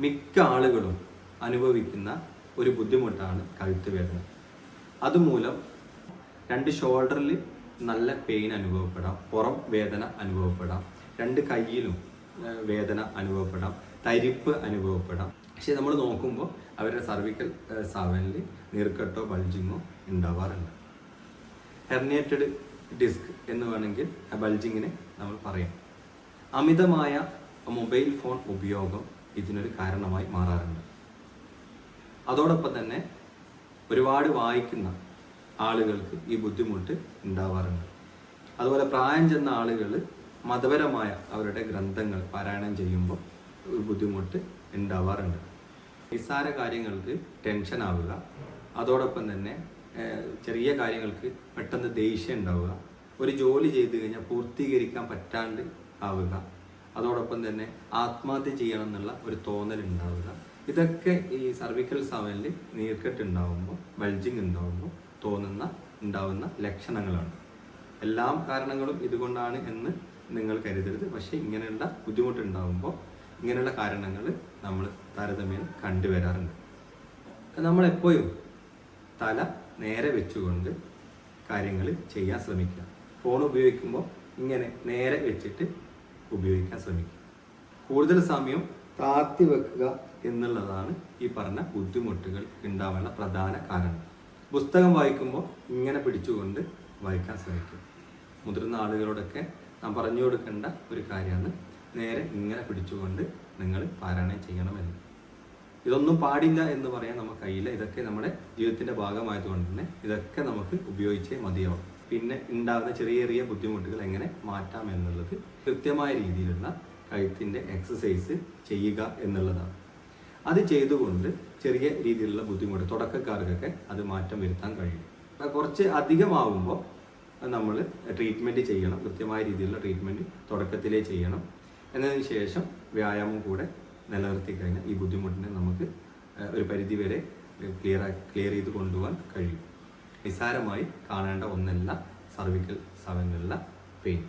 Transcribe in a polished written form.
മിക്ക ആളുകളും അനുഭവിക്കുന്ന ഒരു ബുദ്ധിമുട്ടാണ് കഴുത്ത് വേദന. അതുമൂലം രണ്ട് ഷോൾഡറിൽ നല്ല പെയിൻ അനുഭവപ്പെടാം, പുറം വേദന അനുഭവപ്പെടാം, രണ്ട് കൈയിലും വേദന അനുഭവപ്പെടാം, തരിപ്പ് അനുഭവപ്പെടാം. പക്ഷെ നമ്മൾ നോക്കുമ്പോൾ അവരുടെ സർവിക്കൽ സാവനിൽ നീർക്കെട്ടോ ബൾജിങ്ങോ ഉണ്ടാവാറുണ്ട്. ഹെർണിയേറ്റഡ് ഡിസ്ക് എന്ന് വേണമെങ്കിൽ ബൾജിങ്ങിനെ നമ്മൾ പറയാം. അമിതമായ മൊബൈൽ ഫോൺ ഉപയോഗം ഇതിനൊരു കാരണമായി മാറാറുണ്ട്. അതോടൊപ്പം തന്നെ ഒരുപാട് വായിക്കുന്ന ആളുകൾക്ക് ഈ ബുദ്ധിമുട്ട് ഉണ്ടാവാറുണ്ട്. അതുപോലെ പ്രായം ചെന്ന ആളുകൾ മതപരമായ അവരുടെ ഗ്രന്ഥങ്ങൾ പാരായണം ചെയ്യുമ്പോൾ ഒരു ബുദ്ധിമുട്ട് ഉണ്ടാവാറുണ്ട്. നിസ്സാര കാര്യങ്ങൾക്ക് ടെൻഷൻ ആവുക, അതോടൊപ്പം തന്നെ ചെറിയ കാര്യങ്ങൾക്ക് പെട്ടെന്ന് ദേഷ്യം ഉണ്ടാവുക, ഒരു ജോലി ചെയ്തു കഴിഞ്ഞാൽ പൂർത്തീകരിക്കാൻ പറ്റാണ്ട് ആവുക, അതോടൊപ്പം തന്നെ ആത്മഹത്യ ചെയ്യണം എന്നുള്ള ഒരു തോന്നൽ ഉണ്ടാവുക. ഇതൊക്കെ ഈ സർവിക്കൽ സാവനിൽ നീർക്കെട്ട് ഉണ്ടാവുമ്പോൾ, ബൾജിങ് ഉണ്ടാവുമ്പോൾ ഉണ്ടാവുന്ന ലക്ഷണങ്ങളാണ്. എല്ലാ കാരണങ്ങളും ഇതുകൊണ്ടാണ് എന്ന് നിങ്ങൾ കരുതരുത്. പക്ഷേ ഇങ്ങനെയുള്ള ബുദ്ധിമുട്ടുണ്ടാകുമ്പോൾ ഇങ്ങനെയുള്ള കാരണങ്ങൾ നമ്മൾ താരതമ്യേന കണ്ടുവരാറുണ്ട്. നമ്മളെപ്പോഴും തല നേരെ വെച്ചുകൊണ്ട് കാര്യങ്ങൾ ചെയ്യാൻ ശ്രമിക്കുക. ഫോൺ ഉപയോഗിക്കുമ്പോൾ ഇങ്ങനെ നേരെ വെച്ചിട്ട് ഉപയോഗിക്കാൻ ശ്രമിക്കുക. കൂടുതൽ സമയം താഴ്ത്തി വെക്കുക എന്നുള്ളതാണ് ഈ പറഞ്ഞ ബുദ്ധിമുട്ടുകൾ ഉണ്ടാവാനുള്ള പ്രധാന കാരണം. പുസ്തകം വായിക്കുമ്പോൾ ഇങ്ങനെ പിടിച്ചുകൊണ്ട് വായിക്കാൻ ശ്രമിക്കുക. മുതിർന്ന ആളുകളോടൊക്കെ നാം പറഞ്ഞു കൊടുക്കേണ്ട ഒരു കാര്യമാണ് നേരെ ഇങ്ങനെ പിടിച്ചുകൊണ്ട് നിങ്ങൾ പാരായണം ചെയ്യണമെന്ന്. ഇതൊന്നും പാടില്ല എന്ന് പറയാൻ നമുക്ക് കഴിയില്ല. ഇതൊക്കെ നമ്മുടെ ജീവിതത്തിൻ്റെ ഭാഗമായതുകൊണ്ട് തന്നെ ഇതൊക്കെ നമുക്ക് ഉപയോഗിച്ചേ മതിയാവും. പിന്നെ ഉണ്ടാകുന്ന ചെറിയ ചെറിയ ബുദ്ധിമുട്ടുകൾ എങ്ങനെ മാറ്റാം എന്നുള്ളത് കൃത്യമായ രീതിയിലുള്ള കഴുത്തിൻ്റെ എക്സസൈസ് ചെയ്യുക എന്നുള്ളതാണ്. അത് ചെയ്തുകൊണ്ട് ചെറിയ രീതിയിലുള്ള ബുദ്ധിമുട്ട് തുടക്കക്കാർക്കൊക്കെ അത് മാറ്റം വരുത്താൻ കഴിയും. കുറച്ച് അധികമാകുമ്പോൾ നമ്മൾ ട്രീറ്റ്മെൻറ്റ് ചെയ്യണം. കൃത്യമായ രീതിയിലുള്ള ട്രീറ്റ്മെൻറ്റ് തുടക്കത്തിലേ ചെയ്യണം. എന്നതിന് ശേഷം വ്യായാമം കൂടെ നിലനിർത്തി കഴിഞ്ഞാൽ ഈ ബുദ്ധിമുട്ടിനെ നമുക്ക് ഒരു പരിധിവരെ ക്ലിയർ ചെയ്ത് കൊണ്ടുപോകാൻ കഴിയും. നിസ്സാരമായി കാണേണ്ട ഒന്നല്ല സർവിക്കൽ സാവനിലുള്ള പെയിൻ.